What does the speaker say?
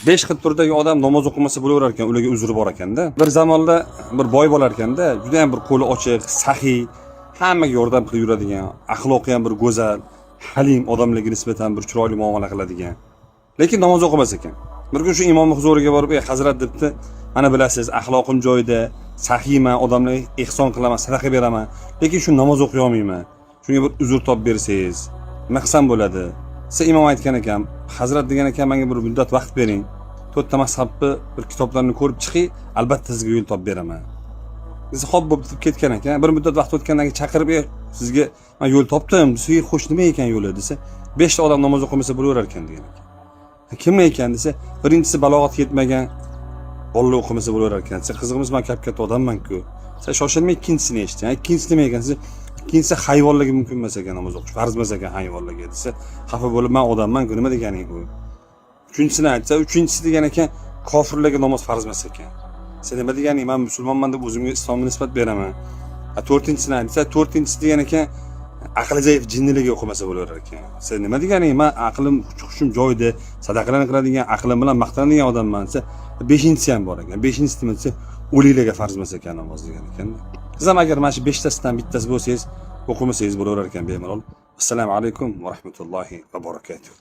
5 xil turdagi odam namoz o'qimasa bo'laverar ekan, ularga uzri bor ekanda. Bir zamonda bir boy bo'lar ekanda, juda ham bir qo'li ochiq, saxiy, hammaga yordam qilib yuradigan, axloqi ham bir go'zal, halim odamlarga nisbatan bir chiroyli muomala qiladigan. Lekin namoz o'qimas ekan. Bir kun shu imom huzuriga borib, "Ey hazrat" debdi, "Mana bilasiz, axloqim joyida, saxiyman, odamlarga ehson qilaman, sadaqa beraman, lekin shu namoz o'qiy olmayman. Shunga bir uzr topib bersangiz, nima qilsam bo'ladi?" Siz imom aytgan ekan, "Hazrat degan ekan, menga bir muddat vaqt bering. 4 ta mazhabni bir kitoblarni ko'rib chiqing, albatta sizga yo'l topib beraman." Siz xo'p bo'p deb ketgan ekan. Bir muddat vaqt o'tgandan keyin chaqirib, "Sizga men yo'l topdim, sizga xo'sh nima ekan yo'li?" desa, 5 ta odam namoz o'qimasa bo'laverar ekan degan ekan. Kim ekan desa, birinchisi balog'atga yetmagan, bolalar o'qimasa bo'laverar ekan. Siz qizig'imiz, men katta odamman-ku. Siz shoshilmay ikkinchisini eshiting. Ikkinchisi nima ekan desa, ikkinchisi hayvonlarga mumkin emas ekan namoz o'qish, farz emas ekan hayvonlarga desa, xafa bo'lib, "Men odamman-ku, nima deganing bu?" Uchinchisini aytsa, uchinchisi degan ekan, kofirlarga namoz farz emas ekan. "Sen nima deganing? Men musulmonman deb o'zimga islomga nisbat beraman." To'rtinchisini aytsa, to'rtinchisi degan ekan, aqli zaif jinnilarga o'qimasa bo'laverar ekan. "Sen nima deganing? Men aqlim, hushim joyida, sadaqalarni qiladigan, aqlim bilan maqtanadigan odamman" desa, beshinchisi ham bor ekan. Beshinchisi nima desa, o'liklarga farz emas ekan namoz degan ekan. Siz ham agar mana shu 5 tasidan bittasi bo'lsangiz, o'qimasangiz bo'laverar ekan bemalol. Assalomu alaykum va rahmatullohi va barakatuh.